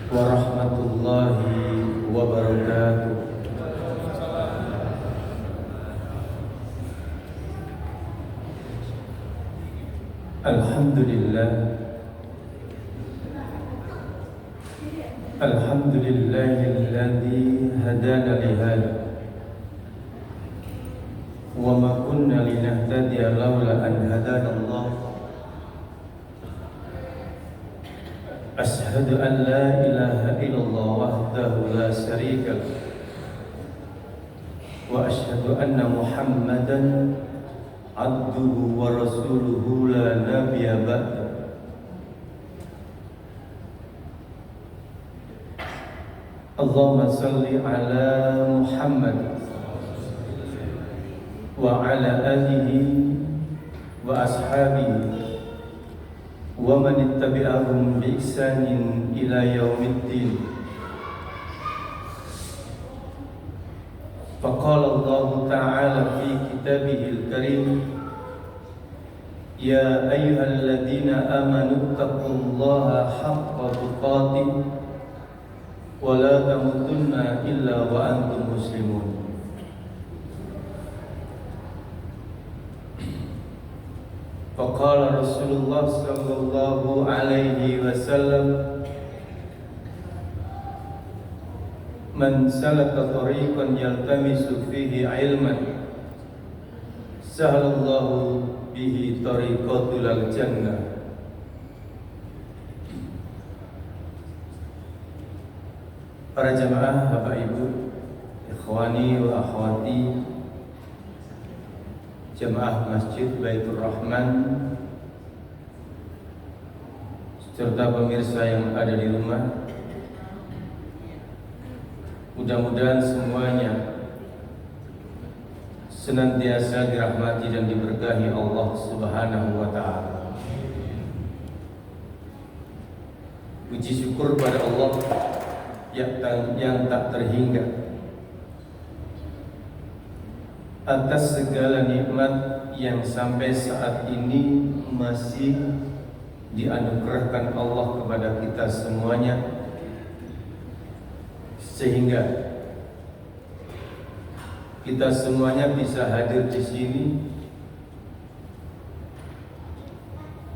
warahmatullahi wabarakatuh. Alhamdulillah, alhamdulillahilladzi hadana lihada wa ma kunna linahtadiya laula an hadana Allah. Ashhadu an la ilaha illallah wahdahu la syarika lah wa ashhadu anna Muhammadan abduhu wa rasuluhu la nabiyya ba'da. Allahumma salli ala Muhammad wa ala alihi wa ashabihi wa man ittabi'ahum bi ihsanin ila yaumiddin. Faqala Allah ta'ala fi kitabihil karim, ya ayyuhalladzina amanu taqullaha haqqa tuqatih wa la tamutunna illa wa antum muslimun. Faqala Rasulullah sallallahu alaihi wasallam, man salaka tariqan yaltamisu fihi ilman sahalallahu bihi tariqatul jannah. Para jamaah, Bapak Ibu, ikhwani wa akhwati, jamaah Masjid Baitur Rahman, serta pemirsa yang ada di rumah, mudah-mudahan semuanya senantiasa dirahmati dan diberkahi Allah Subhanahu wa ta'ala. Puji syukur pada Allah yang tak terhingga atas segala nikmat yang sampai saat ini masih dianugerahkan Allah kepada kita semuanya, sehingga kita semuanya bisa hadir di sini.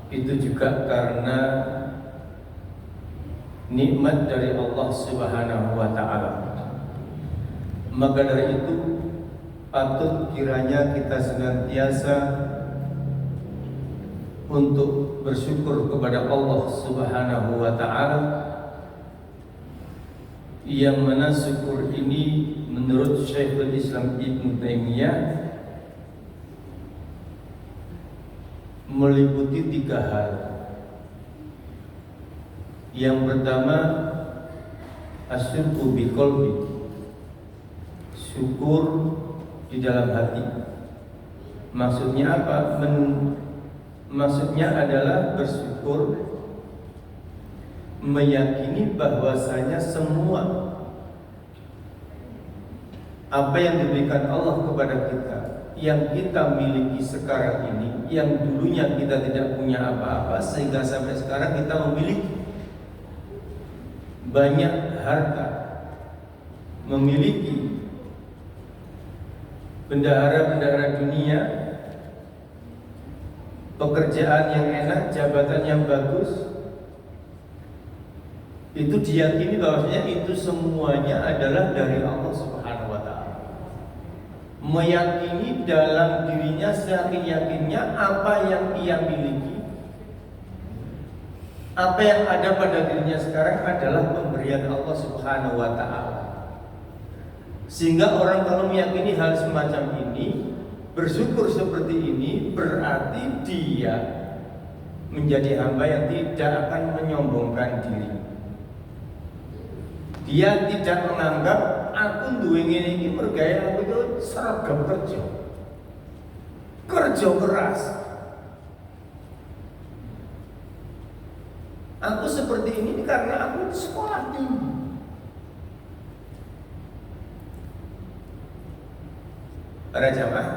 Itu juga karena nikmat dari Allah Subhanahu wa ta'ala. Maka dari itu patut kiranya kita senantiasa untuk bersyukur kepada Allah Subhanahu wa ta'ala, yang mana syukur ini menurut Syekhul Islam Ibnu Taimiyah meliputi 3 hal. Yang pertama, asyukur biqalbi, syukur di dalam hati. Maksudnya apa? Maksudnya adalah bersyukur, meyakini bahwasanya semua apa yang diberikan Allah kepada kita, yang kita miliki sekarang ini, yang dulunya kita tidak punya apa-apa, sehingga sampai sekarang kita memiliki banyak harta, memiliki bendahara-bendahara dunia, pekerjaan yang enak, jabatan yang bagus. Itu diyakini bahwasanya itu semuanya adalah dari Allah Subhanahu wa ta'ala. Meyakini dalam dirinya seyakin-yakinnya apa yang ia miliki, apa yang ada pada dirinya sekarang adalah pemberian Allah Subhanahu wa ta'ala. Sehingga orang kalau meyakini hal semacam ini, bersyukur seperti ini, berarti dia menjadi hamba yang tidak akan menyombongkan diri. Dia tidak menganggap aku duwe ngene iki mergawe aku itu seragam kerja keras. Aku seperti ini karena aku sekolah tinggi. Para jamaah,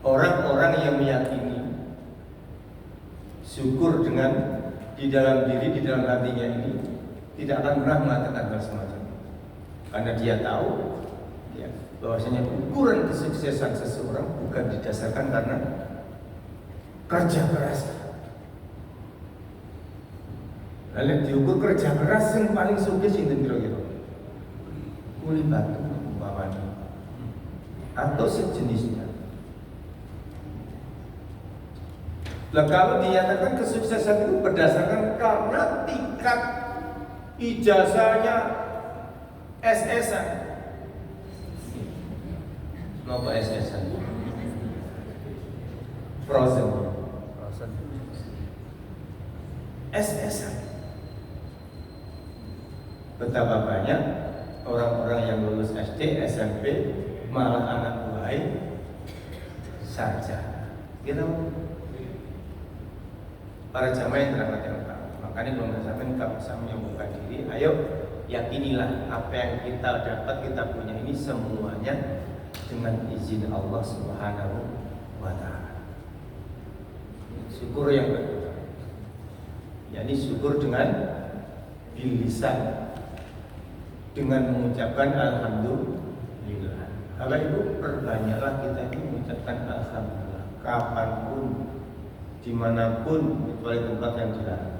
orang-orang yang meyakini syukur dengan di dalam diri, di dalam hatinya ini, tidak akan pernah mengatakan hal semacam itu. Karena dia tahu ya, bahwasanya ukuran kesuksesan seseorang bukan didasarkan karena kerja keras. Lalu diukur kerja keras yang paling sukses itu kira-kira kuli batu umpamanya atau sejenisnya. Nah, kalau dinyatakan kesuksesan itu berdasarkan karena tingkat ijazahnya SS-an. Apa SS-an? Frozen. SS-an. Betapa banyak orang-orang yang lulus SD, SMP, malah anak buah saja. Gitu. Para jamaah yang terangkat yang tahu. Makanya belum sampai kalau bisa menyembuhkan diri, ayo yakinilah apa yang kita dapat, kita punya ini semuanya dengan izin Allah Subhanahu wa Ta'ala. Syukur yang kedua, yakni syukur dengan bilisan, dengan mengucapkan alhamdulillah. Kalau ibu perbanyaklah kita ini mengucapkan alhamdulillah kapanpun, dimanapun, kecuali tempat yang dilarang.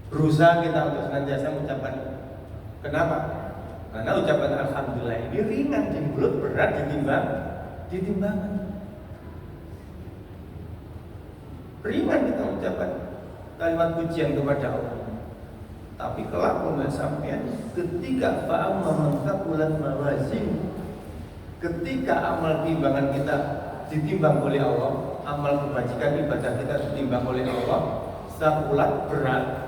Berusaha kita untuk senantiasa mengucapkan. Kenapa? Karena ucapan alhamdulillah ini ringan di mulut, berat ditimbangan. Ringan kita ucapkan kalimat pujian kepada Allah. Tapi kelak enggak sampai ketika fa'amma man thaqulat mawazin, ketika amal timbangan kita ditimbang oleh Allah, amal kebajikan ibadah kita ditimbang oleh Allah, sakulat berat,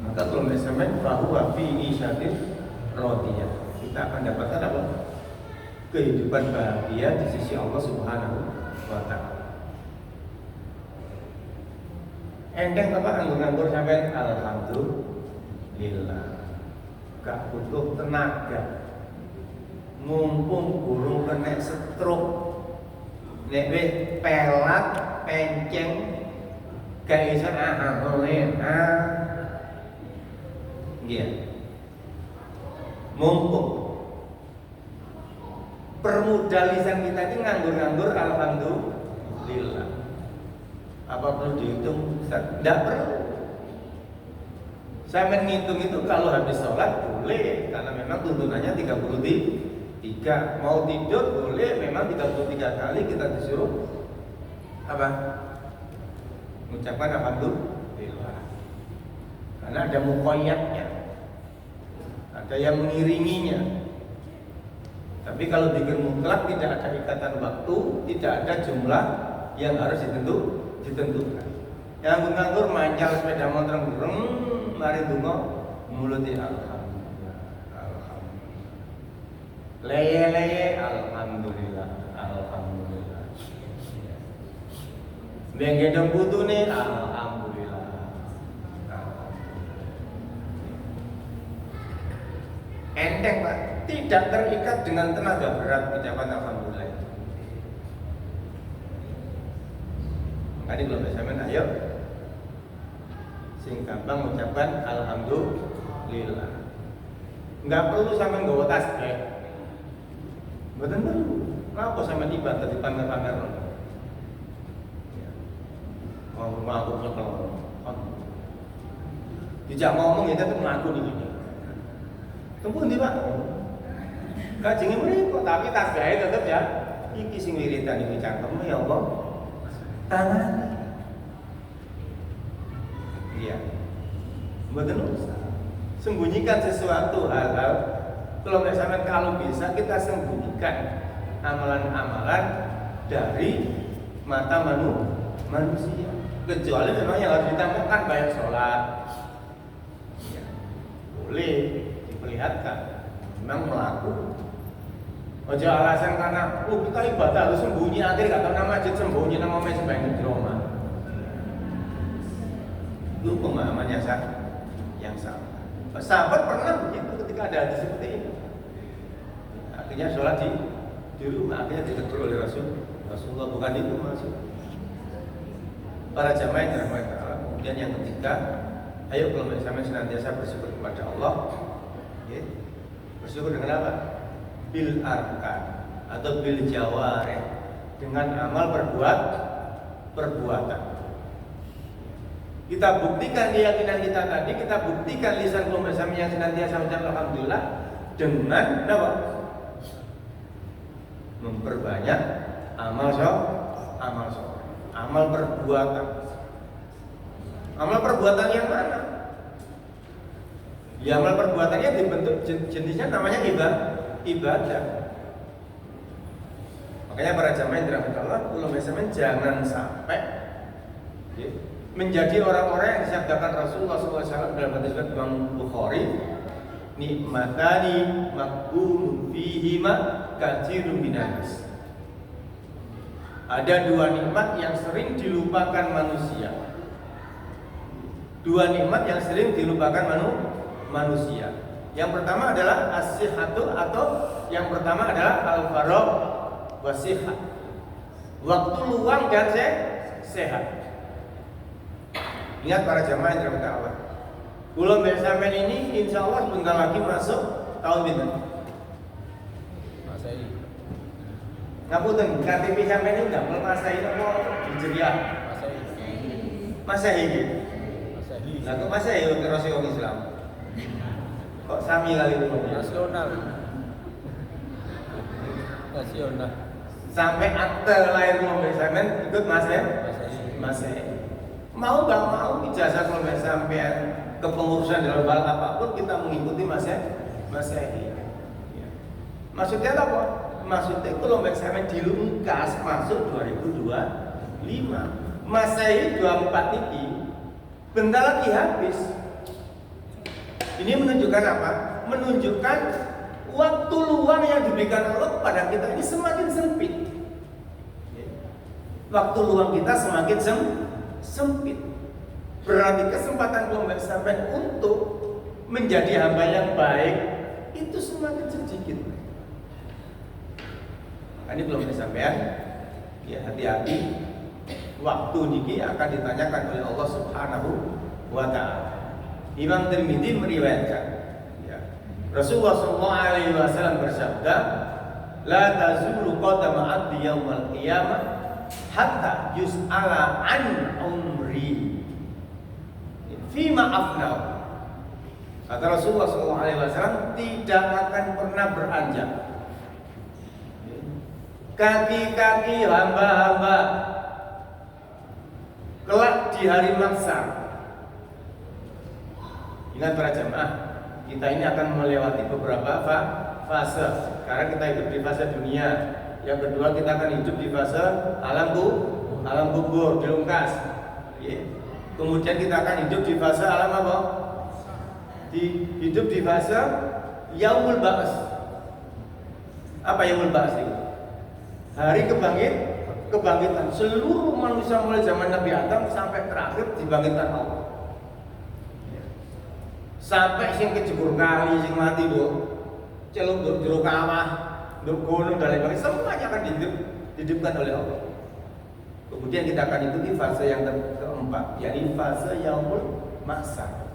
maka kalau misalnya bahwa fi isyatin rodiyah, kita akan dapatkan apa? Kehidupan bahagia di sisi Allah Subhanahu wa Ta'ala. Enteng apa anggur-anggur sampai alhamdulillah, gak butuh tenaga. Mumpung burung kena stroke, nek pelat penceng gak iso mumpung permudah lisan kita ini nganggur-nganggur alhamdulillah. Apa perlu dihitung? Tidak perlu. Saya menghitung itu kalau habis sholat boleh, karena memang tuntunannya 33. Mau tidur boleh, memang 33 kali kita disuruh apa? Mengucapkan alhamdulillah. Karena ada muqayyadnya, ada yang mengiringinya. Tapi kalau zikir mutlak tidak ada ikatan waktu, tidak ada jumlah yang harus ditentukan. Yang nganggur mancal sepeda motor mari donga mulute alhamdulillah. Leye alhamdulillah. Bengendong putune alhamdulillah. Enteng Pak, tidak terikat dengan tenaga berat ucapan alhamdulillah. Tadi belum bisa ayo sing gampang mengucapkan alhamdulillah. Enggak perlu sampai nggawa tasbih. Mboten perlu. Napa sampean ibadah di pamer-pamer. Mau aku nyekel. Dijak ngomong ya tetep ngaku niki. Tempun ndi Pak? Kajenge mriko tapi tasbih tetep ya. Iki sing wiridan iki cangkeme ya Allah. Tangan, iya, betul. Sembunyikan sesuatu hal-hal. Kalau nggak sampai kalau bisa kita sembunyikan amalan-amalan dari mata manusia. Kecuali memang yang harus ditampakkan banyak sholat, ya, boleh diperlihatkan. Memang melaku. Ojo alasan karena kita ibadah harus sembunyi, akhirnya gak tahu nama masjid sembunyi, nama masjid sebanyak di rumah. Itu pemahamannya yang salah. Sahabat pernah begitu ketika ada hadis seperti ini. Akhirnya sholat di rumah, akhirnya ditegur oleh Rasulullah, bukan itu maksud. para jamaah yang dirahmati Allah. Kemudian yang ketiga, ayo kelompok Islam senantiasa bersyukur kepada Allah. Ya. Bersyukur dengan apa? Bil arkan atau bil jawareh, dengan amal perbuatan. Kita buktikan keyakinan kita tadi, kita buktikan lisan kelompok Islam yang senantiasa mengucap alhamdulillah dengan apa? Memperbanyak amal perbuatan. Amal perbuatan yang mana? Ya, amal perbuatannya dibentuk jenisnya namanya ibadah. Makanya para jamaah yang dirahmati Allah, ulama Islam jangan sampai ya, menjadi orang-orang yang disabdakan Rasulullah SAW dalam hadis riwayat Imam Bukhari, nikmatani maqbulun fihima katsirun minas. Ada dua nikmat yang sering dilupakan manusia. Dua nikmat yang sering dilupakan manusia. Yang pertama adalah as-sihhatu, atau yang pertama adalah al-faragh was-sihhah. Waktu luang dan sehat. Ingat para jamaah yang dirahmati Allah. Kula sampean ini insya Allah sebentar lagi masuk tahun pinten? Masehi. Ngapunten, KTP sampean ini damel Masehi apa Hijriah? Masehi iki. Masehi. Lah kok Masehi terus wong Islam? Kok sami kali itu? Nasional. Sampai akte lahir kelompok sampean ikut Masehi. Mau nggak mau ijazah kelompok sampean kepengurusan dalam hal apapun kita mengikuti Masehi. Ya. Maksudnya apa? Maksudnya kelompok sampean dilungkas masuk 2025. Masehi 24 ini bentar lagi habis. Ini menunjukkan apa? Menunjukkan waktu luang yang diberikan Allah kepada kita ini semakin sempit. Waktu luang kita semakin sempit. Berarti kesempatan kelompok sampean untuk menjadi hamba yang baik itu semakin sedikit. Ini kelompok sampean, ya hati-hati. Waktu niki akan ditanyakan oleh Allah Subhanahu wa Ta'ala. Imam Tirmidzi meriwayatkan, ya, Rasulullah SAW bersabda, la tazulu qadama 'abdi yaumal qiyamah hatta yus'ala an umri fima afnau. Kata Rasulullah SAW, tidak akan pernah beranjak kaki-kaki hamba-hamba kelak di hari mahsyar. Ingat para jamaah, kita ini akan melewati beberapa fase. Sekarang kita hidup di fase dunia. Yang kedua kita akan hidup di fase alam kubur, dilungkas. Kemudian kita akan hidup di fase alam apa? Hidup di fase yaumul ba'ats. Apa yaumul ba'ats itu? Hari kebangkitan. Seluruh manusia mulai zaman Nabi Adam sampai terakhir dibangkitkan Allah. Sampai sing kejebur kali, sing mati celup jero kawah, gunung dan lain sebagainya, semuanya akan dihidupkan oleh Allah. Kemudian kita akan ikuti fase yang keempat, yakni fase yaumul mahsyar.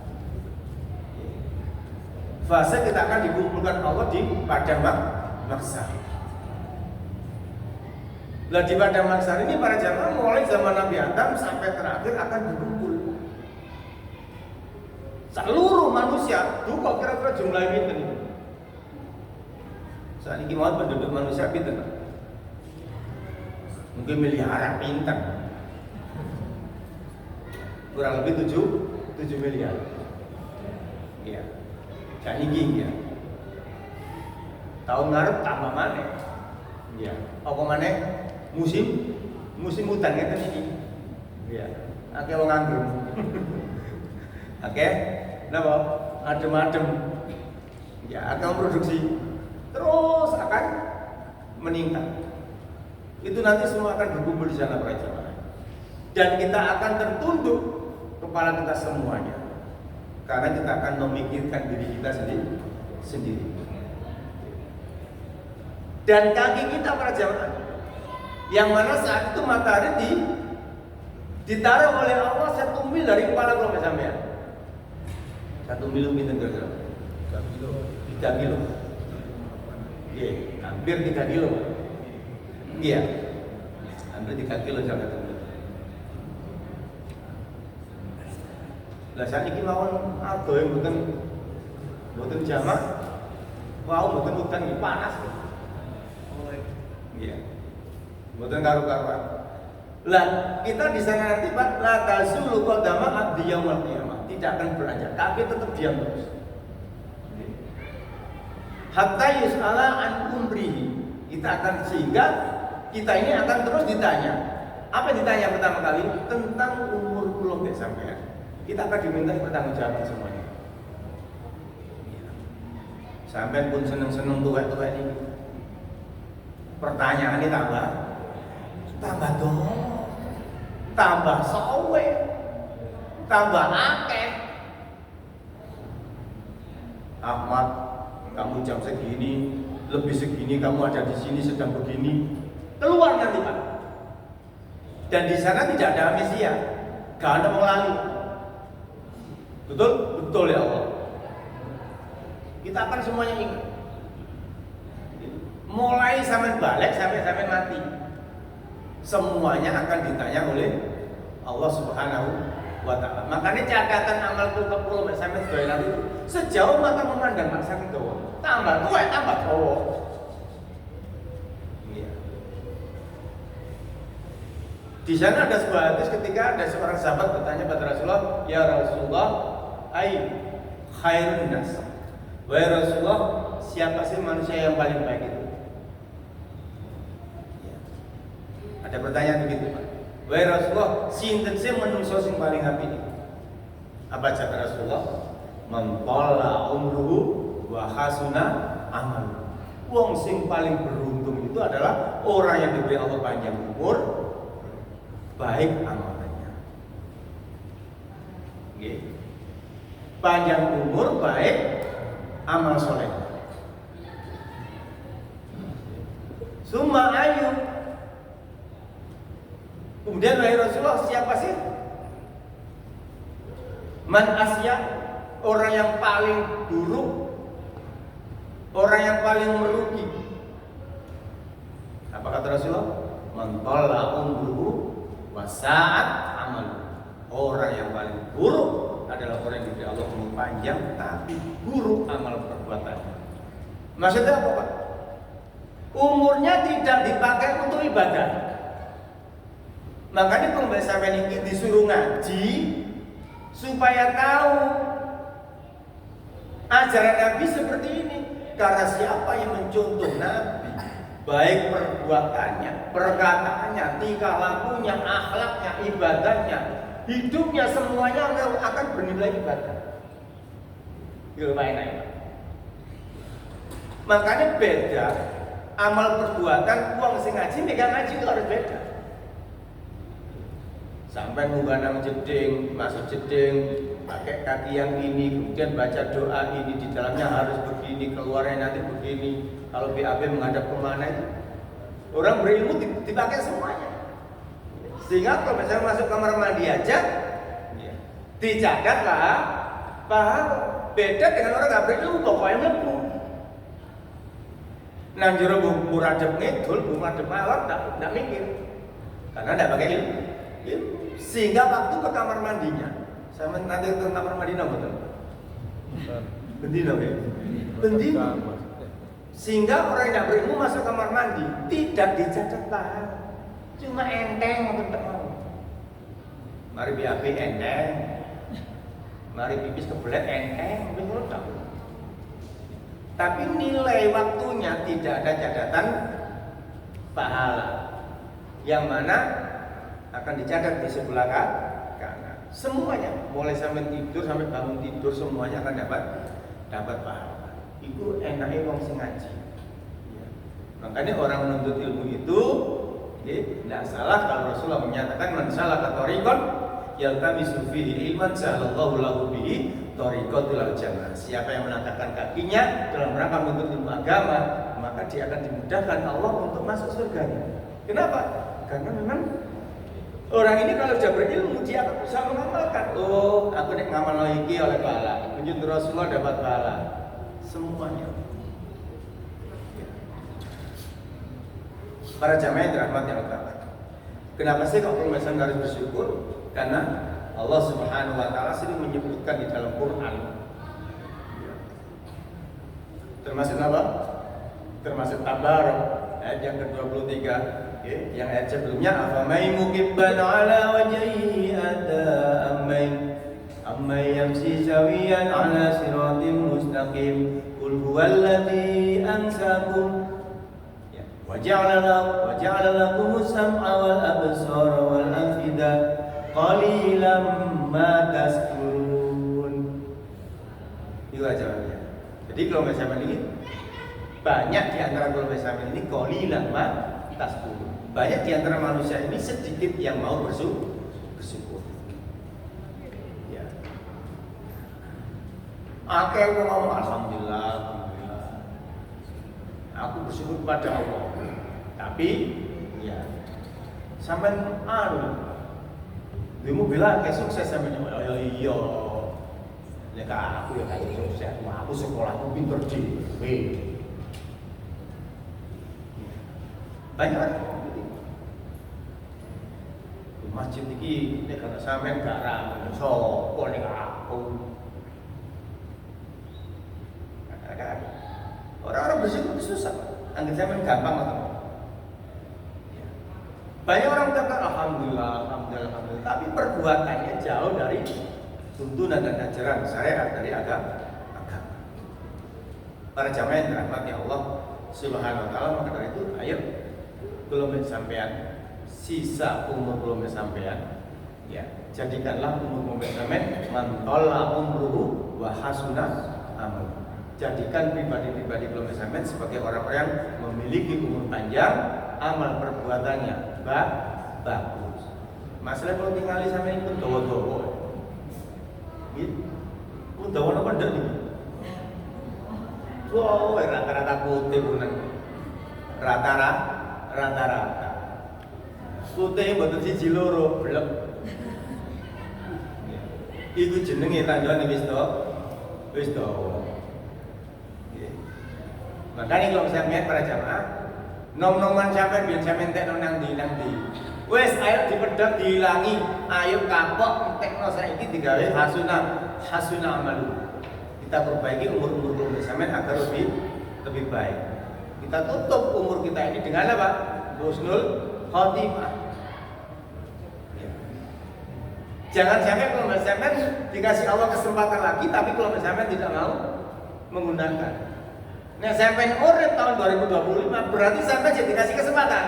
Fase kita akan dikumpulkan Allah di padang mahsyar. Lah di padang mahsyar ini para jamaah mulai zaman Nabi Adam sampai terakhir akan berkumpul. Seluruh manusia, tuh kok kira-kira jumlah ini. Saat ini mau penduduk manusia pinter, mungkin miliaran pinter, kurang lebih 7 miliar. Ya, saat ini ya. Tahun ngarep tambah mana? Ya, apa mana? Musim hutan itu nih. Ya, akeh wong nganggur. Oke, kenapa? Adem-adem, ya akan produksi terus akan meningkat. Itu nanti semua akan berkumpul di sana para jamaah. Dan kita akan tertunduk kepala kita semuanya, karena kita akan memikirkan diri kita sendiri. Dan kaki kita para jamaah, yang mana saat itu matahari ditaruh oleh Allah 1 mil dari kepala kelompok sampean. 1 mil pinten kira-kira? 3 kilo. Iya, hampir 3 kilo. Iya. Hampir 3 kilo sampai 1 mil. Lah saniki mawon adoh mboten jamak. Wau mboten udan iki panas. Iya. Mboten karo-karuan. Lah kita di sana nanti Pak la tazulu qadama abdi yaumil qiyamah. Tidak akan beranjak kaki, tetap diam terus. Hatta yus'ala an umrihi. Kita akan sehingga kita ini akan terus ditanya. Apa ditanya pertama kali? Tentang umur kula mbek sampean. Kita akan diminta pertanggungjawaban semuanya. Sampean pun seneng-seneng tuwek-tuwek ini. Pertanyaannya tambah dong, tambah sowe, tambah akeh. Ahmad, kamu jam segini, lebih segini kamu ada di sini sedang begini. Keluar nanti Pak. Dan di sana tidak ada amnesia, gak ada mengulangi. Betul? Betul ya Allah. Kita akan semuanya ingat. Mulai sampai balik sampai mati. Semuanya akan ditanya oleh Allah Subhanahu wa taala. Makanya catatan amal kulkul sampai sedaya itu sejauh mata memandang masa dawa. Tambah tua tambah dawa. Iya. Di sana ada sebuah hadis ketika ada seorang sahabat bertanya pada Rasulullah, "Ya Rasulullah, ai khairun nas?" Wahai Rasulullah, siapa sih manusia yang paling baik itu? Ada pertanyaan begitu Pak. Wahai Rasulullah, sinten sih manungsa sing paling apik? Apa jawab Rasulullah? Man tala umruhu wa hasuna amalu. Wong sing paling beruntung itu adalah orang yang diberi Allah panjang umur, baik amalannya. Nggih. Panjang umur, baik amal soleh. Summa ayu. Kemudian wahai Rasulullah, siapa sih? Man asya, orang yang paling buruk, orang yang paling merugi. Apa kata Rasulullah? Man dhalla umruhu wa sa'at amal. Orang yang paling buruk adalah orang yang diberi Allah umur panjang tapi buruk amal perbuatannya. Maksudnya apa Pak? Umurnya tidak dipakai untuk ibadah. Makanya pembahasan sampean ini disuruh ngaji supaya tahu ajaran Nabi seperti ini. Karena siapa yang mencontoh Nabi, baik perbuatannya, perkataannya, tingkah lakunya, akhlaknya, ibadahnya, hidupnya semuanya akan bernilai ibadah. Makanya beda amal perbuatan, uang sing ngaji, megang ngaji itu harus beda. Sampai munggah nang jeding, masuk jeding, pakai kaki yang ini, kemudian baca doa ini, di dalamnya harus begini, keluarnya nanti begini. Kalau BAB menghadap kemana itu, orang berilmu dipakai semuanya. Sehingga kalau misalnya masuk kamar mandi aja, ya, dicatat lah, paham. Beda dengan orang nggak berilmu, pokoknya mlebu. Nang jero buradep ngidul, buradep malam, nggak mikir, karena nggak pakai ilmu. Sehingga waktu ke kamar mandinya, saya nanti ke kamar mandi betul. Bendino ya, bendino. Sehingga orang yang tidak berilmu masuk kamar mandi tidak dicatat paham, cuma enteng untuk mau. Mari BAB enteng, mari pipis kebelet enteng, betul tak? Tapi nilai waktunya tidak ada catatan pahala, yang mana akan dicatat di sebelah kanan. Semuanya, mulai sampai tidur sampai bangun tidur, semuanya akan dapat pahala. Itu enaknya wong sing ngaji. Ya. Makanya orang menuntut ilmu itu, tidak salah kalau Rasulullah menyatakan man salaka thariqan yaltamisu fihi ilman salallahu lahu bihi thariqatul jannah. Siapa yang menangkapkan kakinya dalam rangka menuntut ilmu agama, maka dia akan dimudahkan Allah untuk masuk surganya. Kenapa? Karena memang Orang ini kalau sudah berilmu dia akan bisa mengamalkan. Oh, aku nek ngamal iki oleh pahala. Kunjung Rasulullah dapat pahala. Semuanya. Para jamaah yang dirahmati Allah. Kenapa sih kok Rasul harus bersyukur? Karena Allah Subhanahu wa taala sering menyebutkan di dalam Quran. Termasuk apa? Termasuk Tabarak ayat yang ke-23. Yang ayat sebelumnya afamay mukibban ala wajhihi ada ammay yamshi sawiyan ala siratim mustaqim qul huwallazi ansakum waja'ala lakum as-sam'a wal absara wal afida qalilan ma tashkurun. Itu aja ya. Jadi kelompok zaman ini banyak di antara kelompok zaman ini qalilan ma tashkurun. Banyak di antara manusia ini sedikit yang mau bersyukur. Ya. Akhirnya ngomong alhamdulillah. Aku bersyukur kepada Allah. Tapi ya sampai dia bilang kayak sukses sampai iya. Ya aku ya kayak sukses. Aku sekolahku pinter dhewe. Banyak masjid ini kalau sampean gak ramai, sapa nek aku. Orang-orang bersyukur susah, anggap sampean gampang atau. Banyak orang kata alhamdulillah, tapi perbuatannya jauh dari tuntunan dan ajaran syariat dari agama. Para jamaah yang dirahmati Allah Subhanahu wa taala, maka dari itu ayo belum sampean sisa umur belum sampean, ya jadikanlah umur sampean mantola umruhu wa hasuna amal. Jadikan pribadi-pribadi belum sampean sebagai orang-orang yang memiliki umur panjang, amal perbuatannya bagus. Masalah kalau tinggal sampean itu dawa-dawa, gitu, dawa apa ndak nih? Wow, rata-rata putih bulan, rata-rata. Putih mboten siji loro blek. Iku jenenge tandane wis to. Nggih. Makane kalau sampeyan para jamaah, nom-noman sampeyan biyen sampeyan entekno nang ndi. Wis ayo dipedhot diilangi, ayo kapok entekno saiki digawe hasuna amalu. Kita perbaiki umur sampeyan agar lebih baik. Kita tutup umur kita ini dengan apa? Husnul khotimah. Jangan sampai kalau sampai dikasih Allah kesempatan lagi, tapi kalau sampai tidak mau menggunakan. Nah sampai urip tahun 2025 berarti sampai jadi dikasih kesempatan.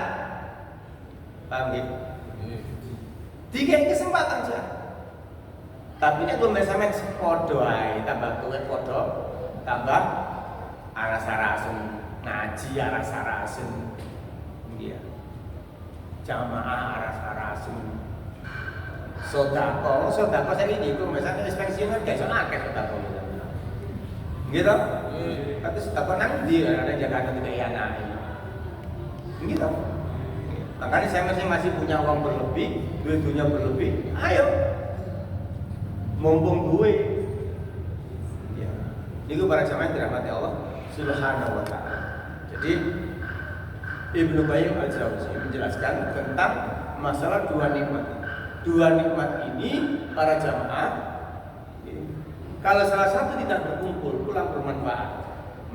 Paham gitu? Dikasih kesempatan saja. Tapi ini kalau sampai podo ae, tambah tuwek podo, tambah aras-arasen ngaji aras-arasen. Iya. Jamaah aras-arasen. Sodako saya ini itu misalnya pensiunan gak iso akeh sodako gitu. Tapi sodako nang ndi ada jaga anak tidak anak gitu. Makanya saya masih punya uang berlebih, duitnya berlebih, ayo mumpung duit ya. Itu para jamaah yang dirahmati Allah Subhanahu wa ta'ala. Jadi Ibnu Qayyim al-Jauziyah menjelaskan tentang masalah dua nikmat. Dua nikmat ini para jamaah, kalau salah satu tidak berkumpul kurang bermanfaat,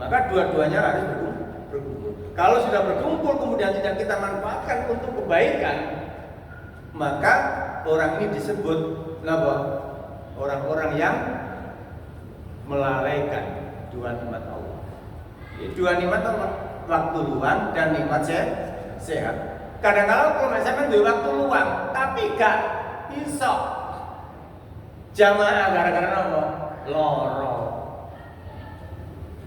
maka dua-duanya harus berkumpul. Kalau sudah berkumpul kemudian tidak kita manfaatkan untuk kebaikan, maka orang ini disebut apa? Orang-orang yang melalaikan dua nikmat Allah. Dua nikmat Allah, waktu luang dan nikmat sehat. Kadang-kadang kalau misalnya di waktu luang, tapi gak iso jamaah gara-gara apa? Loro.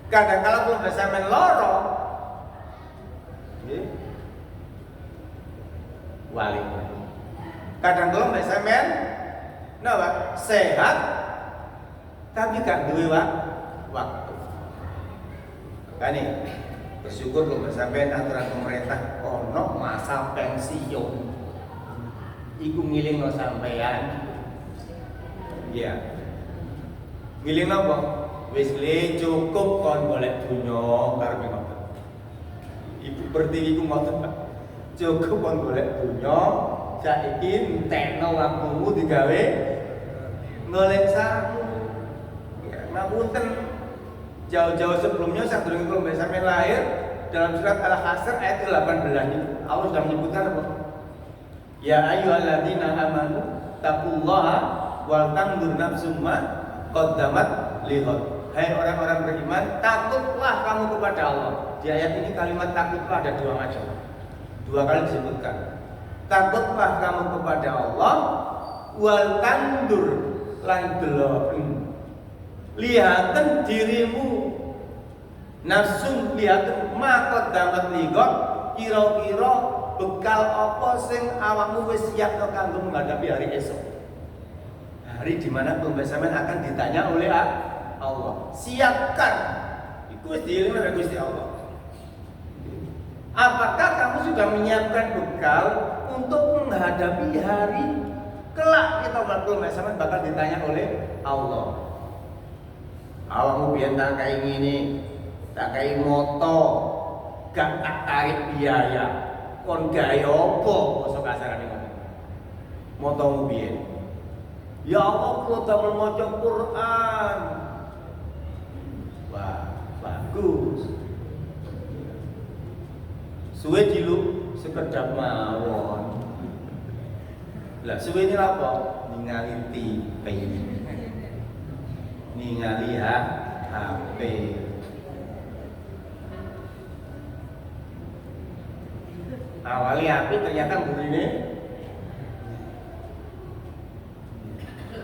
Kadang-kadang kalau misalnya loro, wali. Kadang-kadang misalnya sehat, tapi gak duwe waktu. Kan nih? Bersyukur kalau sampai aturan pemerintah ono masa pensiun. iku ngilingno sampean. Iya. Ngilingno apa? Wis le cukup kon golek dunya karepe ngoten. Ibu berarti iku ngoten Pak. Cukup kon golek dunya, saiki entekno waktumu digawe golek samu. Ya, ngapunten. Jauh-jauh sebelumnya sadurunge kula sampeyan lahir dalam surat Al-Hasr ayat 18 itu Allah sudah menyebutkan apa? Ya ayyuhalladzina amanu taqullaha wal tanzur nafsum ma qaddamat lighad. Hai orang-orang beriman, takutlah kamu kepada Allah. Di ayat ini kalimat takutlah ada dua macam. Dua kali disebutkan. Takutlah kamu kepada Allah wal tanzur lan delok. Lihaten dirimu nafsun lihaten makot dapat ligot kira-kira bekal apa sing awakmu wis siap kanggo menghadapi hari esok. Hari di mana pembesaran akan ditanya oleh Allah. Siapkan. Itu wis diilmu oleh Gusti Allah. Apakah kamu sudah menyiapkan bekal untuk menghadapi hari kelak kita pembesaran bakal ditanya oleh Allah. Awakmu biyen tak kayak ngene, tak kayak moto, gak tak tarik biaya, kon gawe apa basa kasarane ngono. Motomu biyen. Ya Allah, kula damel maca Quran. Wah, bagus. Suwe diluk sekedap mawon. Lah suwe ini apa? Ningali TV. Ningali HP. Awali HP ternyata burine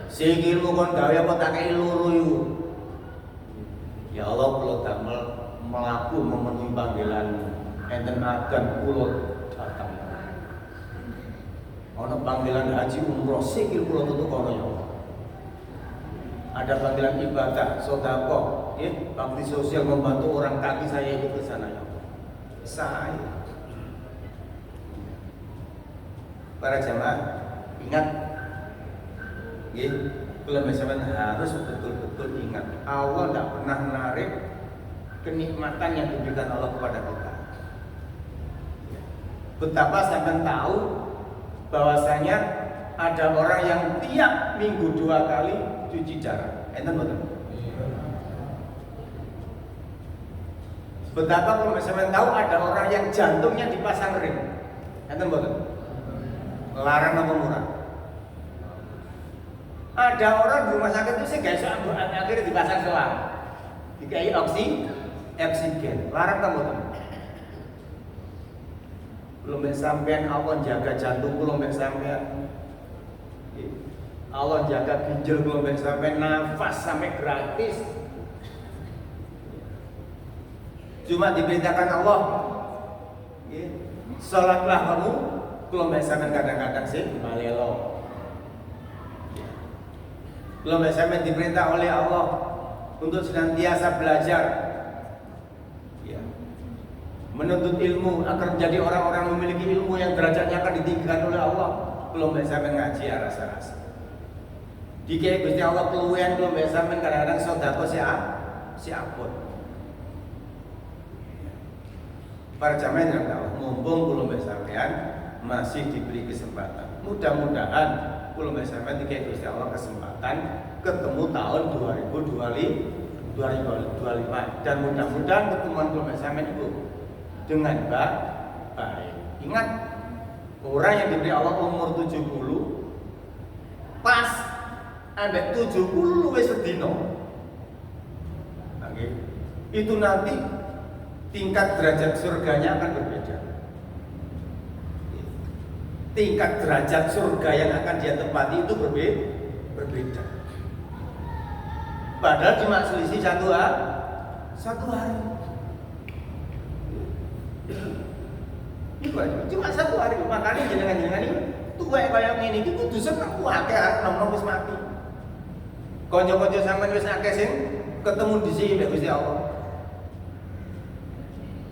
sikilmu kon gawe apa tak kei loro iku. Ya Allah, kula damel mlaku memenuhi panggilanmu. Enten agan kula datang. Ana panggilan haji umroh sikil kula tutuk kono ya Allah. Ada panggilan ibadah, sedekah, ya, bakti sosial membantu orang kaki saya ikut ke sana ya. Saya. Para jamaah, ingat, ya, kalau misalnya harus betul-betul ingat, Allah tidak pernah menarik kenikmatan yang diberikan Allah kepada kita. Betapa sampai tahu bahwasanya ada orang yang tiap minggu 2 kali cuci darah. Enten betul. Betapa kalau misalnya tahu ada orang yang jantungnya dipasang ring. Enten betul. Larang apa murah? Ada orang di rumah sakit itu sih guys, akhirnya dipasang selang, dikai oksigen. Larang kamu betul. Belum sampean Allah jaga jantung, belum sampean. Allah jaga ginjal belum sampai nafas sampai gratis. Cuma diperintahkan Allah, sholatlah kamu belum sampai kadang-kadang sih balelo. Belum sampai diperintah oleh Allah untuk senantiasa belajar, menuntut ilmu agar menjadi orang-orang memiliki ilmu yang derajatnya akan ditinggikan oleh Allah. Belum sampai ngaji rasa-rasa. Jika Gusti Allah keluwen belum sampean kadang-kadang sedekah si abot. Para jamaah yang tahu, mumpung belum sampean masih diberi kesempatan. Mudah-mudahan belum sampean dikasih Gusti Allah kesempatan ketemu tahun 2025 dan mudah-mudahan pertemuan belum sampean itu dengan baik. Ingat, orang yang diberi Allah umur 70 pas ambek 70 wis sedina. Oke. Itu nanti tingkat derajat surganya akan berbeda. Tingkat derajat surga yang akan dia tempati itu berbeda. Padahal cuma selisih satu hari. Cuma 1 hari. Makanya jenengan-jenengan ini tua kayak ngene iki kudu seneng akeh arep nom wis mati. Kanca-kanca sampean wis akeh sing ketemu di sini Gusti Allah.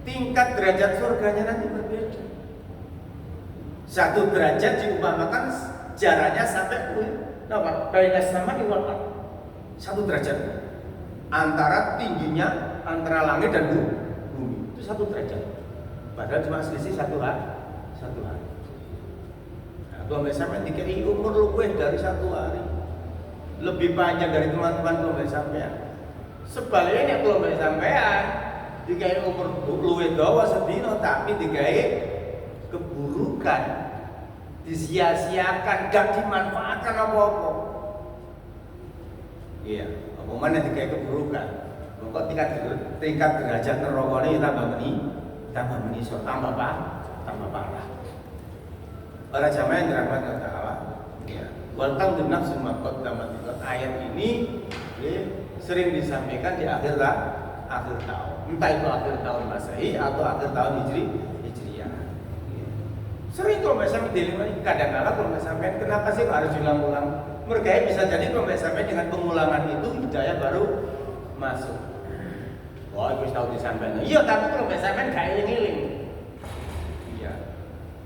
Tingkat derajat surganya nanti berbeda. 1 derajat diumpamakan jaraknya sampai baina sama wal ard. 1 derajat. Antara tingginya antara langit dan bumi. Itu 1 derajat. Padahal cuma selisih 1 hari. Nah, kalau sampai dikira umur lebih dari 1 hari. Lebih panjang dari teman-teman kalau sampean. Sebaliknya kalau sampean dikai umur luwih dawa sedina tapi dikai keburukan, disia-siakan, gak dimanfaatkan apa-apa. Iya, apa mana dikai keburukan. Kok tingkat derajat neraka ini tambah menisor, tambah parah. Para jamaah yang dirahmati Allah Ta'ala, ya. Wal tanzur nafsun ma qaddamat. Ayat ini sering disampaikan di akhir tahun. Entah itu akhir tahun Masehi atau akhir tahun Hijriah. Sering kalau sampai dilingi kadang-kala kalau sampai kenapa sih harus diulang-ulang? Mereka bisa jadi kalau sampai dengan pengulangan itu hidayah baru masuk. Wah, itu tahu disampaikan. Iya, tapi kalau sampai gak iling-iling. Iya.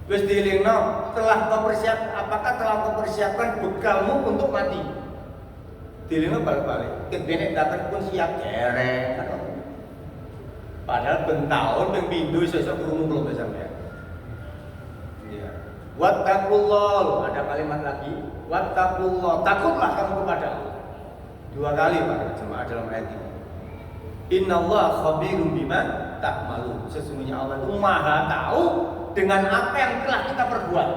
Wis dilingno, apakah telah mempersiapkan bekalmu untuk mati? Dilingno balik-balik. Kebene datang pun siap dereng. Padahal bentahun pemindhu sesuk krungu belum sampean. Iya. Wattaqullah, ada kalimat lagi. Wattaqullah, takutlah kamu kepada Allah. 2 kali para jemaah dalam ayat ini. Innallaha khabirum bima ta'malun. Sesungguhnya Allah itu Maha tahu dengan apa yang telah kita perbuat.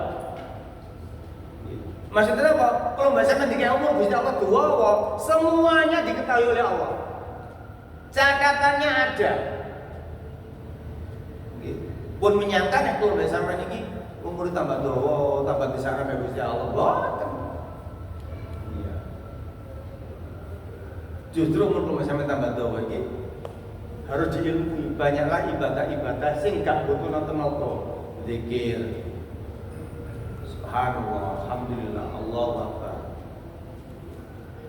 Maksudnya apa? Kalau bahasa ketika umur Gusti Allah dua, semuanya diketahui oleh Allah. Catatannya ada. Pun menyangka nek kalau bahasa ini umur tambah dawa, tambah disana mbek Gusti Allah. Boten. Iya. Justru umur sampai tambah dawa iki harus diilmui. Banyaklah ibadah-ibadah sing gak butuh nonton-nonton. Zikir, subhanallah, alhamdulillah, Allahu akbar.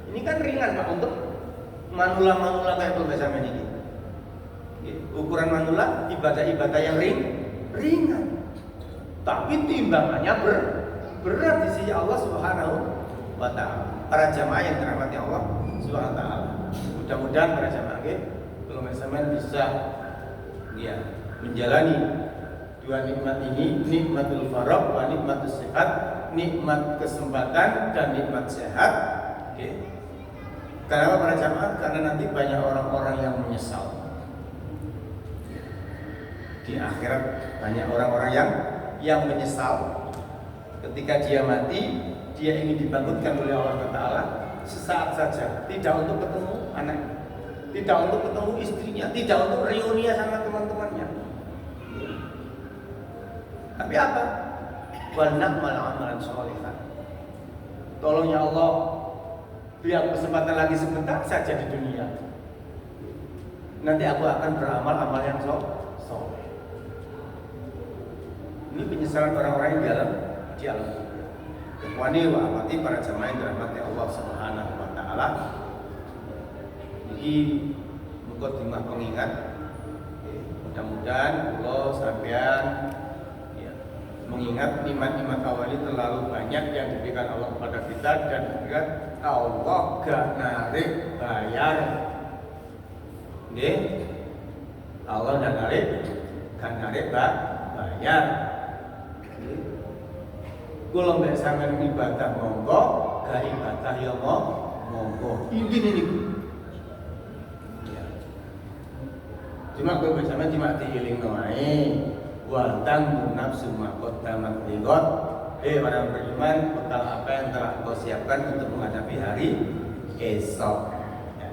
Ini kan ringan Pak untuk manula-manula kayak kalau bahasa ini. Ukuran manula ibadah-ibadah yang ringan. Tapi timbangannya berat di sisi Allah Subhanahu wa taala. Para jamaah yang dirahmati Allah Subhanahu wa taala. Mudah-mudahan para jamaah kalau misalnya bisa menjalani 2 nikmat ini, nikmatul faragh wa nikmatus sehat, nikmat kesempatan dan nikmat sehat. Kenapa para jamaah? Karena nanti banyak orang-orang yang menyesal. Di akhirat banyak orang-orang yang menyesal ketika dia mati, dia ingin dibangkitkan oleh Allah Ta'ala sesaat saja, tidak untuk ketemu anak, tidak untuk ketemu istrinya, tidak untuk reuni sama teman-temannya. Tapi apa? Wa na'mal amalan sholihan. Tolong ya Allah, beri kesempatan lagi sebentar saja di dunia. Nanti aku akan beramal amal yang soleh. Ini penyesalan orang-orang yang di alam kubur. Ikhwani wa akhwati para jamaah yang dirahmati Allah Subhanahu wa taala. Ini mukadimah pengingat. Mudah-mudahan Allah sampean mengingat nikmat-nikmat awal ini terlalu banyak yang diberikan Allah kepada kita dan ingat Allah gak narik bayar. Allah gak narik bayar. Kalau mbak sampean ibadah monggo, gak ibadah ya monggo. Ini. Cuma kalau mbak sampean cuma diilingno ae, wa tanggu nafsu ma qaddamat liqat. Orang beriman, bekal apa yang telah kau siapkan untuk menghadapi hari esok.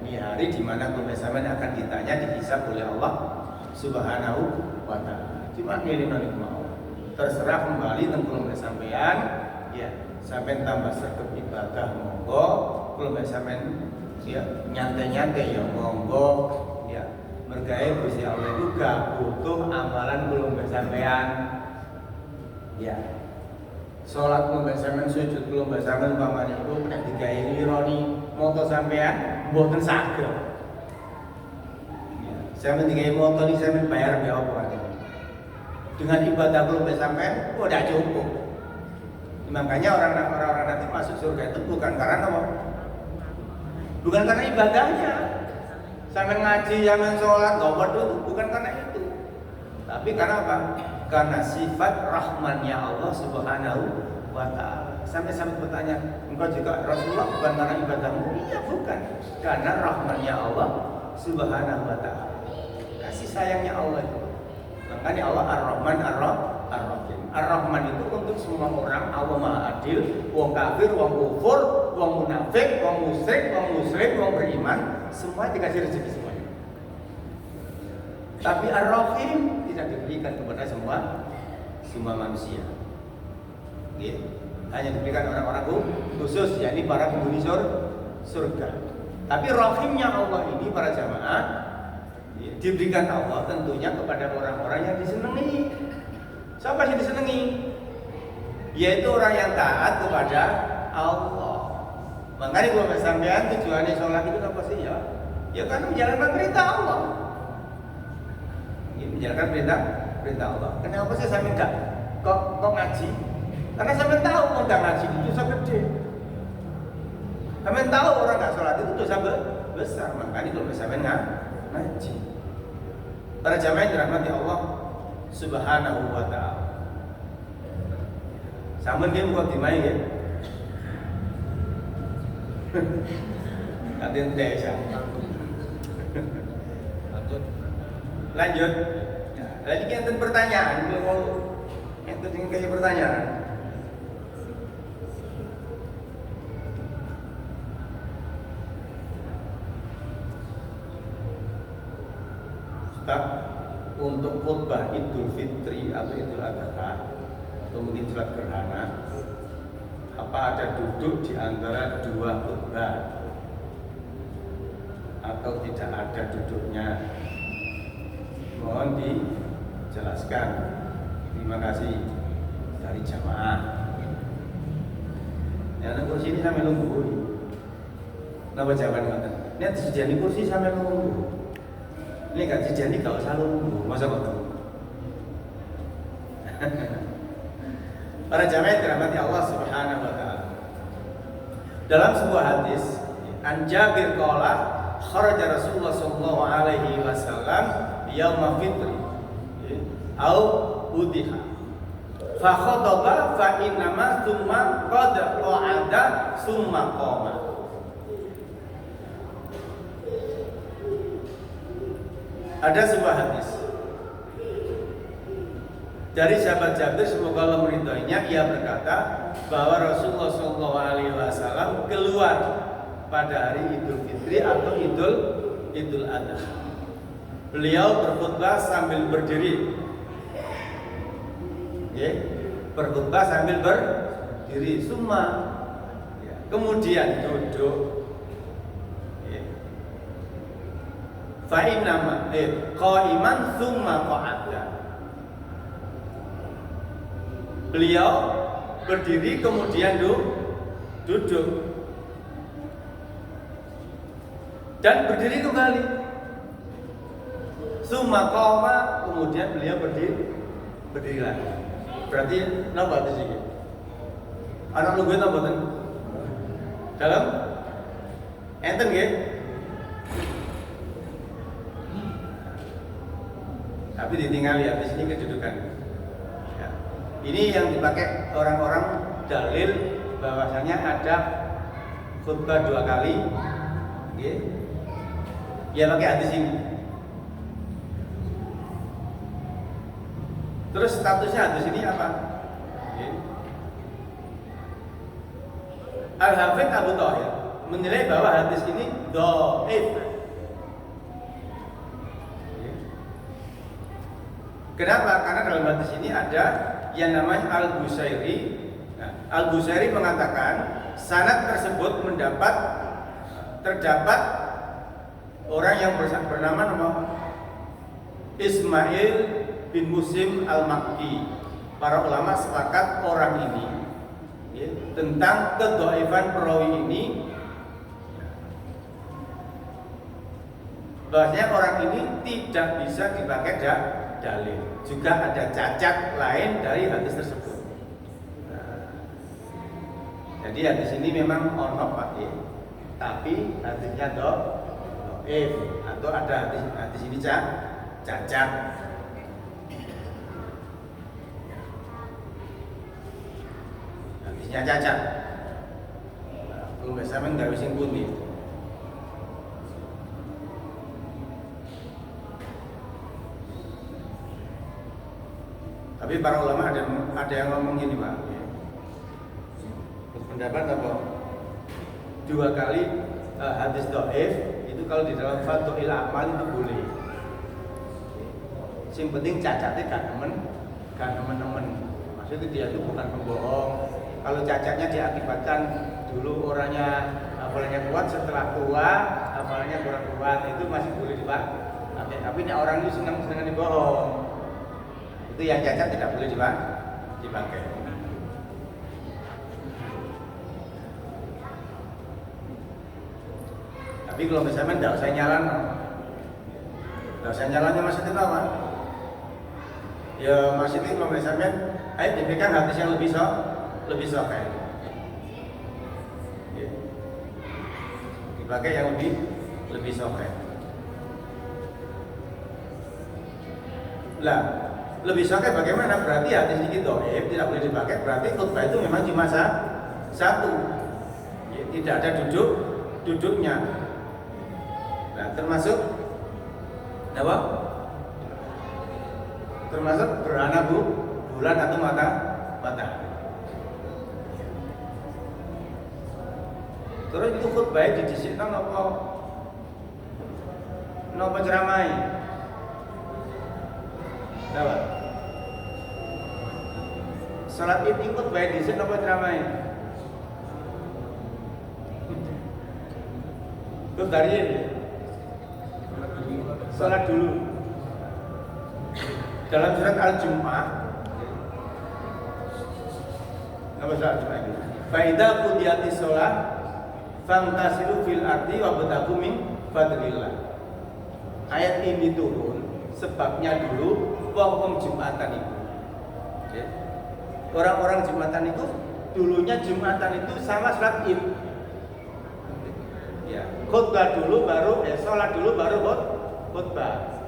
Ini hari di mana kalau mbak sampean akan ditanya, dihisab oleh Allah Subhanahu wa taala. Cuma ngilingno niku mau. Terserah kembali tentang sampean, sampean tambah sergap ibadah monggo, kalau sampean nyantai-nyantai ya monggo, mergawe Gusti Allah itu gak butuh amalan belum sampean, sholat belum sampean, sujud belum sampean, paman itu nek digawe lironi moto sampean, mboten saged. Sampean digawe moto iki sampean bayar be apa? Dengan ibadah belum sampai, udah cukup. Makanya orang-orang nanti masuk surga itu bukan karena apa? Bukan karena ibadahnya. Sampai ngaji, sampai sholat, ngomong itu bukan karena itu. Tapi karena apa? Karena sifat rahmannya Allah Subhanahu wa ta'ala. Sampai bertanya, engkau juga Rasulullah bukan karena ibadahmu? Iya bukan. Karena rahmannya Allah Subhanahu wa ta'ala. Kasih sayangnya Allah itu. Makanya Allah Ar-Rahman Ar-Rahim. Ar-Rahman itu untuk semua orang. Allah Maha Adil. Wong kafir, wong kufur, wong munafik, wong musyrik, wong muslim, wong beriman, semua dikasih rezeki semuanya. Tapi Ar-Rahim tidak diberikan kepada semua manusia. Gitu. Hanya diberikan orang-orang khusus, yakni para penghuni surga. Tapi rahimnya Allah ini para jamaah diberikan Allah tentunya kepada orang-orang yang disenangi. Siapa yang disenangi? Yaitu orang yang taat kepada Allah. Makanya kalau sampean tujuannya sholat itu apa sih ya? Ya kan menjalankan perintah Allah. Menjalankan perintah Allah. Kenapa sih sampean kok ngaji? Karena sampean tahu kalau nggak ngaji itu dosa gede. Sampean tahu orang nggak sholat itu dosa besar. Makanya kalau sampean ngaji. Para jamaah yang dirahmati Allah Subhanahu wa ta'ala. Sampun nggih muga dimai nggih. Kaden desa. Lanjut. Lagi enten pertanyaan, kalau enten ingin kasih pertanyaan. Ustaz, untuk khutbah Idul Fitri atau Idul Adha atau mungkin sholat gerhana, apa ada duduk di antara dua khutbah atau tidak ada duduknya? Mohon dijelaskan. Terima kasih dari jamaah. Yang kursi ini sampai nunggu. Napa jawaban ngoten? Nek disediani kursi sampai nunggu. Ini gak disediani gak usah nunggu. Masa ngoten? Para jamaah yang dirahmati Allah Subhanahu wa ta'ala. Dalam sebuah hadis, An Jabir qala kharaja Rasulullah sallallahu alaihi wasallam yauma fitri au udhiha fa khadaba fa innama thumma qad qa'ada thumma qama. Ada sebuah hadis dari sahabat Jabir, semoga Allah meridhoinya, ia berkata bahwa Rasulullah SAW keluar pada hari Idul Fitri atau Idul Adha. Beliau berkhutbah sambil berdiri. Berkhutbah sambil berdiri, summa kemudian duduk. Fa innama qa'iman summa qa'ada. Beliau berdiri kemudian duduk dan berdiri kembali. Summa qama, kemudian beliau berdiri lagi. Berarti napa itu sih? Anak lu gue napa ten? Dalam enten nggih? Tapi ditinggali habis ini kedudukan. Ya. Ini yang dipakai orang-orang dalil bahwasanya ada khutbah 2 kali. Ya pakai hadis ini. Terus statusnya hadis ini apa? Al-Hafidz Abu Thahir menilai bahwa hadis ini dhaif. Kenapa? Karena dalam hadis ini ada yang namanya Al-Busairi. Nah, Al-Busairi mengatakan sanad tersebut terdapat orang yang bernama Ismail bin Muslim Al-Makki. Para ulama sepakat orang ini tentang kedhaifan perawi ini, bahwasanya orang ini tidak bisa dipakai dalil. Juga ada cacat lain dari hadis tersebut. Jadi hadis ini memang ono Pak ya. Tapi hadisnya dhaif atau ada hadis ini cacat. Hadisnya cacat. Belum bisa menggawe sing pundi. Tapi para ulama ada yang ngomong gini Pak. Pendapat apa? 2 kali hadis dhaif itu kalau di dalam Fathul Amal itu boleh. Yang penting cacatnya gak nemen. Maksudnya dia itu bukan pembohong. Kalau cacatnya diakibatkan dulu orangnya hafalannya kuat, setelah tua hafalannya kurang kuat, itu masih boleh dipakai. Tapi ini orang itu senang dibohong. Itu yang cacat tidak boleh dipakai. Tapi kalau misalnya tidak usah nyalan, nyalannya maksudnya apa? Ya maksudnya kalau misalnya, ayo diberikan hadis yang lebih sahih. Ya. Dipakai yang lebih sahih. Lah, lebih sahih bagaimana? Berarti hadis ini dhaif, tidak boleh dipakai. Berarti khutbah itu memang cuma satu. Ya, tidak ada duduknya. Nah, termasuk apa? Termasuk gerhana bulan atau matahari. Terus itu khutbah didhisikno napa ceramai? Napa? Salat Id khutbah didhisikno napa ceramai? Terus dari ini salat dulu. Dalam surat Al-Jumu'ah, nama surat Al-Jumu'ah itu, "Faida qudiyatis shalah fantasiru fil ardi wabtaghu min fadlillah." Ayat ini turun sebabnya dulu wong Jumatan itu. Ya. Orang-orang Jumatan itu dulunya Jumatan itu sama salat Id. Ya, khutbah dulu baru salat dulu baru khutbah.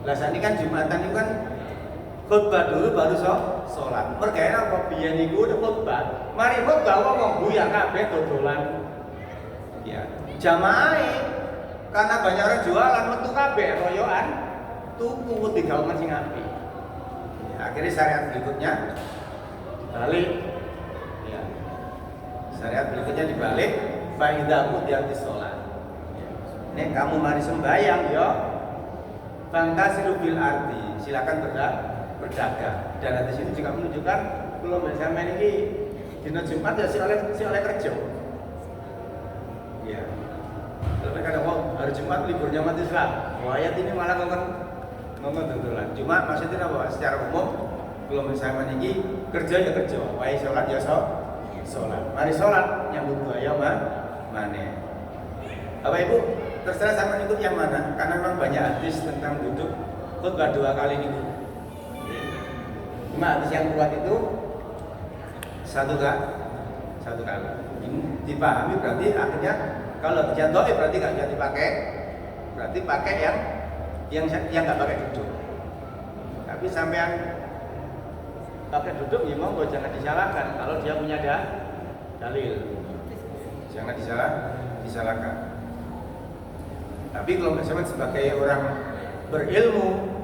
Lah saat ini kan Jumatan itu kan khutbah dulu baru sholat. Mereka apa biyen niku udah khutbah. Mari khutbah wong buyar kabeh dodolan. Ya, jamaah karena banyak orang jualan metu kabeh royokan tuku digawe sing apik. Ya, akhirnya syariat berikutnya balik. Ya. Syariat berikutnya dibalik faidaku di arti sholat. Ya. Nek kamu mari sembahyang ya fantasiru fil ardi, silakan berdagang. Dan hadis itu juga menunjukkan kalau misalnya ini dina Jumat ya si oleh kerja. Ya. Kalau mereka ada hari Jumat liburnya umat Islam. Ayat ini malah ngomong tentulah. Cuma maksudnya apa? Secara umum kalau misalnya ini kerja ya kerja, wae sholat ya sholat. Mari sholat nyambut gaya mana? Bapak Ibu, terserah sama ikut yang mana, karena memang banyak hadis tentang duduk khutbah 2 kali ini. Cuma hadis yang kuat itu satu kali. Ini dipahami berarti akhirnya kalau hadis dhaif berarti nggak bisa dipakai, berarti pakai yang nggak pakai duduk. Tapi sampean pakai duduk ya monggo jangan disalahkan kalau dia punya dalil. Jangan disalahkan. Tapi kalau misalnya sebagai orang berilmu,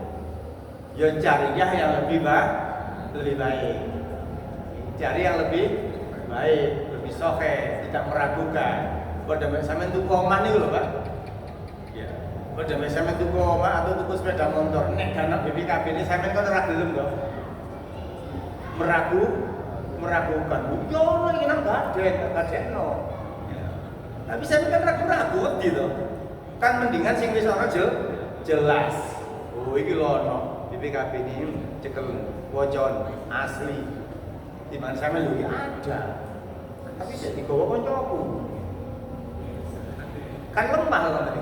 ya carinya yang lebih baik. Cari yang lebih baik, lebih sahih, tidak meragukan. Pada misalnya tuku omah nih loh Pak. Ya. Pada misalnya tuku omah atau tuku sepeda motor, nek dana BPKB ini sampean kan ora gelem to. Meragukan. Yo iki nang gadekno. Ya. Tapi sampean kan ragu-ragu gitu. Kan mendingan sing wis ana jelas. Oh iki lho ono BPKB ini cekel wocon asli. Di mana sampe lho ada. Tapi jadi digawa kancaku. Kan lemah loh tadi.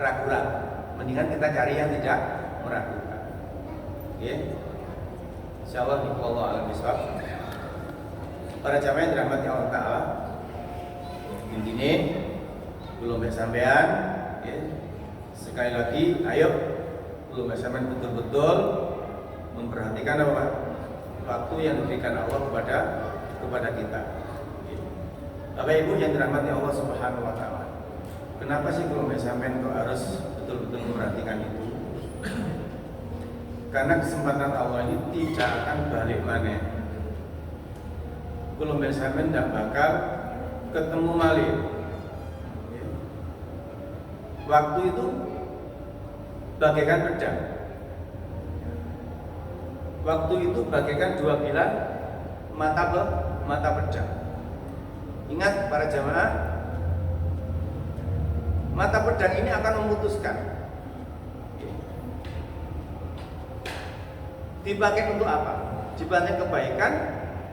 Ragu-ragu. Mendingan kita cari yang tidak meragukan. Nggih. Insyaallah Allah alam bisawab. Para jamaah yang dirahmati Allah Ta'ala, intinya belum sampean ya. Sekali lagi ayo belum sampean betul-betul memperhatikan apa Pak? Waktu yang diberikan Allah kepada kita. Bapak Ibu yang dirahmati Allah Subhanahu wa taala. Kenapa sih belum sampean kok harus betul-betul memperhatikan itu? Karena kesempatan Allah ini tidak akan balik maneh. Belum sampean tidak bakal ketemu malih. Waktu itu bagaikan pedang. Waktu itu bagaikan dua bilah mata pedang. Ingat para jamaah, mata pedang ini akan memutuskan. Dipakai untuk apa? Dipakai kebaikan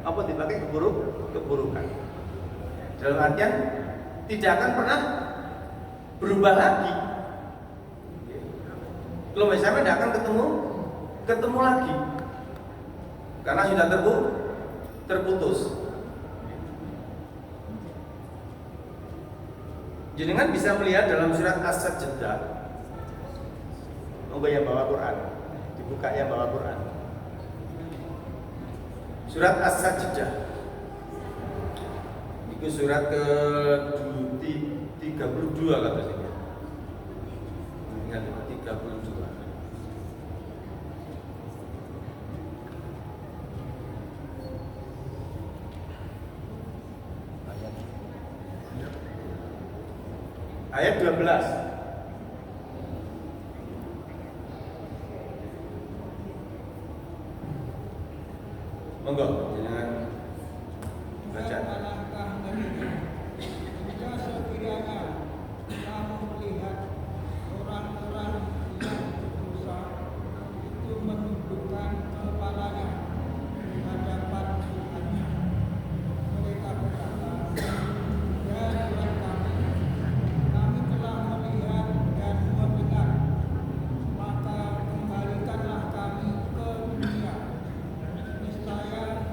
apa dipakai keburukan? Dalam artian tidak akan pernah berubah lagi. Kalau misalnya tidak akan ketemu lagi, karena sudah terputus. Jenengan bisa melihat dalam surat As-Sajdah. Monggo yang bawa Quran, dibuka yang bawa Quran. Surat As-Sajdah. Itu surat ke-32 katanya. Ingat 32. Ayat 12. Monggo jangan baca. Jika sekiranya kamu melihat orang-orang yang berdosa itu menundukkan kepalanya di hadapan Tuhannya, mereka berkata, ya Tuhan kami telah melihat dan mendengar, maka kembalikanlah kami ke dunia. Niscaya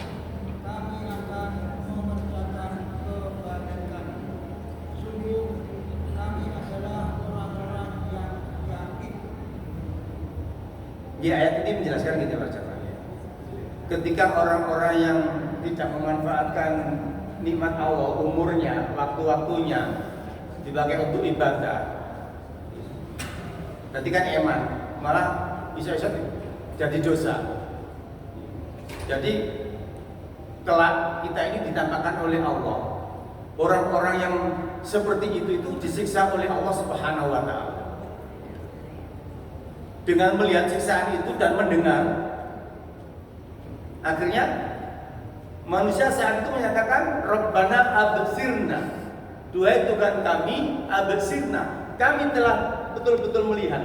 kami akan mengerjakan kebajikan. Sungguh kami adalah orang-orang yang yakin. Di ayat ini menjelaskan gitu Pak Jafar. Ketika orang-orang yang tidak memanfaatkan nikmat Allah, umurnya, waktu-waktunya dipakai untuk ibadah, berarti kan eman, malah bisa-bisa jadi dosa. Jadi kelak kita ini ditampakkan oleh Allah. Orang-orang yang seperti itu disiksa oleh Allah Subhanahu wa taala. Dengan melihat siksaan itu dan mendengar, akhirnya manusia saat itu menyatakan Rabbana absirna. Duhai Tuhan kami, absirna. Kami telah betul-betul melihat.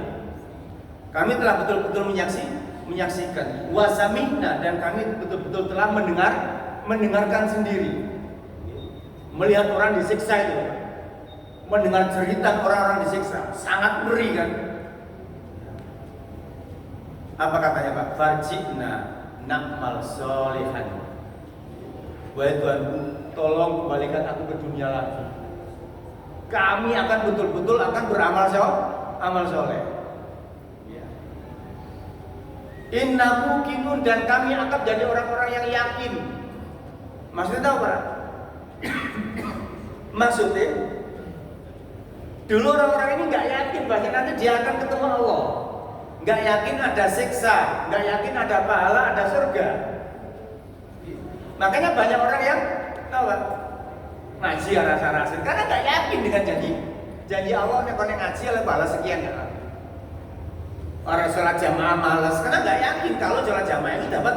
Kami telah betul-betul menyaksikan. Wasamina, dan kami betul-betul telah mendengarkan sendiri. Melihat orang disiksa itu, mendengar cerita orang-orang disiksa, sangat ngeri kan? Apa katanya Pak? Farji'na na'mal solihan. Wahai Tuhanku, tolong kembalikan aku ke dunia lagi. Kami akan betul-betul akan beramal soleh. Ya. Inna muqinun, dan kami akan jadi orang-orang yang yakin. Maksudnya tahu Pak? Maksudnya dulu orang-orang ini nggak yakin bahwa nanti dia akan ketemu Allah, nggak yakin ada siksa, nggak yakin ada pahala, ada surga. Makanya banyak orang yang tahu Pak, ngaji rasa-rasa karena nggak yakin dengan janji Allah yang kau ngaji oleh pahala sekian ya. Orang sholat jamaah malas karena nggak yakin kalau sholat jamaah itu dapat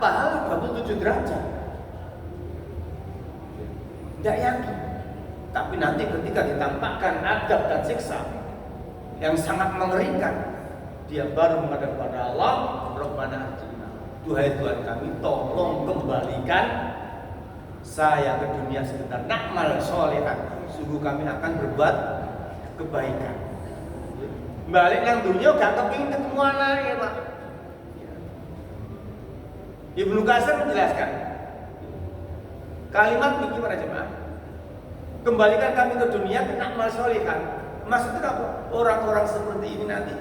pahala 27 derajat. Nggak yakin. Tapi nanti ketika ditampakkan adab dan siksa yang sangat mengerikan, dia baru menghadap kepada Allah, Rabbana atina. Duhai Tuhan kami, tolong kembalikan saya ke dunia sebentar. Na'mal sholihan. Sungguh kami akan berbuat kebaikan. Balik nang dunia gak kepingin ketemu anak ya Pak. Ibnu Katsir menjelaskan Kalimat ini para jemaah, kembalikan kami ke dunia kena amal sholihan. Maksudnya apa? Orang-orang seperti ini nanti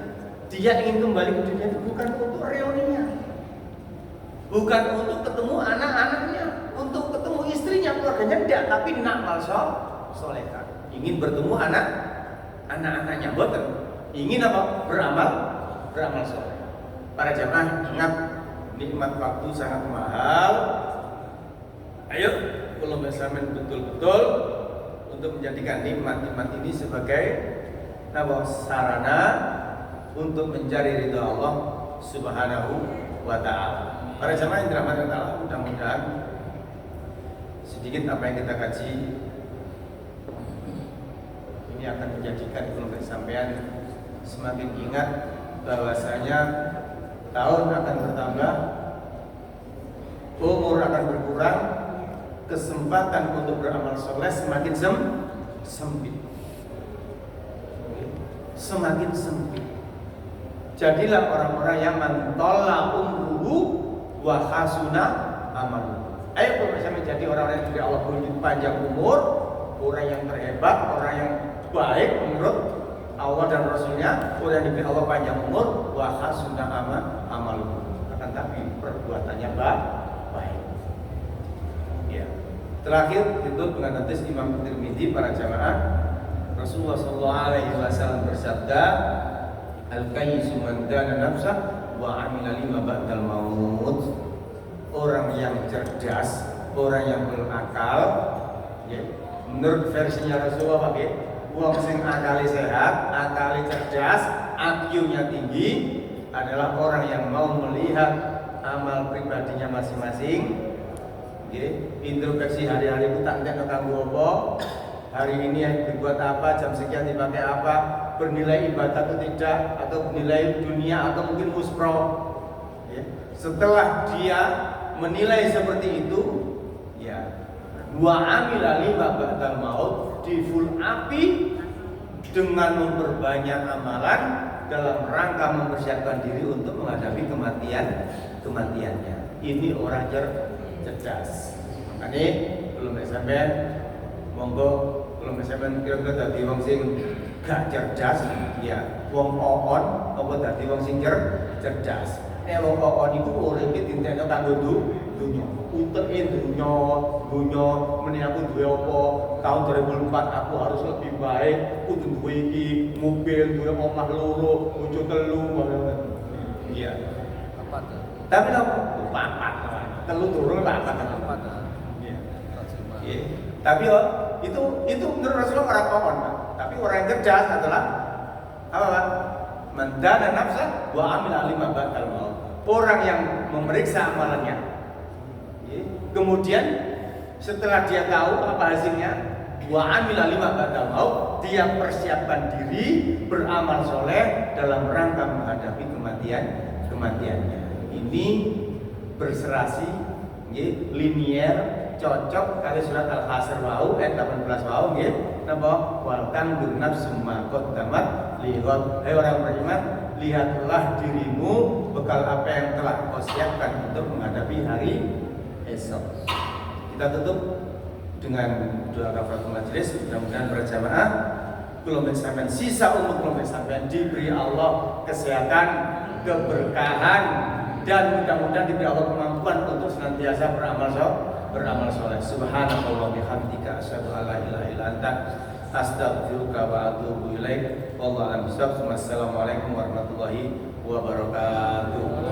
dia ingin kembali ke dunia itu bukan untuk reuninya, bukan untuk ketemu anak-anaknya, untuk ketemu istrinya, keluarganya tidak, tapi nak amal sholihan. Ingin bertemu anak-anaknya, boten. Ingin apa? Beramal soleh. Para jemaah ingat, nikmat waktu sangat mahal. Ayo, kalau bersama betul-betul untuk menjadikan nikmat-nikmat ini sebagai sarana untuk mencari ridha Allah Subhanahu wa Ta'ala. Para jemaah yang dirahmati Allah, mudah-mudahan sedikit apa yang kita kaji ini akan menjadikan kelompok sampean semakin ingat bahwasanya tahun akan bertambah, umur akan berkurang, kesempatan untuk beramal soleh semakin sempit. Semakin sempit. Jadilah orang-orang yang mantola umruhu wa hasuna amalu. Ayo bersama menjadi orang-orang yang dari Allah beri panjang umur, orang yang terhebat, orang yang baik menurut Allah dan Rasulnya, orang yang diberi Allah panjang umur, wa hasuna amalu. Akan tapi perbuatannya baik. Ya. Terakhir itu dengan hadis Imam Tirmidzi para jamaah, Rasulullah SAW bersabda, al-kayyisu man dana nafsah wa amila lima ba'dal maut. Orang yang cerdas, orang yang berakal, ya, menurut versinya Rasulullah, ya, wong sing akali sehat, akali cerdas, IQ-nya tinggi adalah orang yang mau melihat amal pribadinya masing-masing. Introspeksi hari-hari itu tak ada kanggo apa, hari ini berbuat apa, jam sekian dipakai apa, bernilai ibadah atau tidak, atau bernilai dunia atau mungkin muspro. Ya. Setelah dia menilai seperti itu, ya, wa amila lima ba'dal maut, di full api dengan memperbanyak amalan dalam rangka mempersiapkan diri untuk menghadapi kematiannya. Ini orang cerdas. Makanya belum sampai monggo belum sampai kira-kira dadi wong sing gak cerdas, ya wong oon apa dadi wong sing cerdas. Nek wong oon iku uripe dintekno kanggo dunya. Uteke dunya meneh aku duwe apa? Tahun 2004 aku harus lebih baik, kudu duwe iki mobil, duwe omah loro, bojo telu ngono. Iya. Papat. Tapi napa? Papat. Telu durung papat. Iya. Tapi itu menurut Rasulullah orang oon, Pak. Tapi orang yang cerdas adalah apa, Pak? Mendana nafsa wa amila lima ba'dal maut. Orang yang memeriksa amalannya. Kemudian setelah dia tahu apa hasilnya, wa amila lima ba'dal maut, dia persiapkan diri beramal soleh dalam rangka menghadapi kematiannya. Ini berserasi, linier, cocok kali surat Al-Hasr wau ayat 18 wau nggih. Napa? Wal tanzur nafsum ma qaddamat lihat. Hai orang beriman, lihatlah dirimu bekal apa yang telah kau siapkan untuk menghadapi hari esok. Kita tutup dengan doa kafaratul majelis. Mudah-mudahan berjamaah kelompok sampean sisa umur kelompok sampean diberi Allah kesehatan, keberkahan, dan mudah-mudahan diberi Allah kemampuan untuk senantiasa beramal soleh. Subhanallah bihamdika asyhadu an la ilaha illa anta astaghfiruka wa atubu ilaik. Wallahu a'lam. Assalamualaikum warahmatullahi wabarakatuh.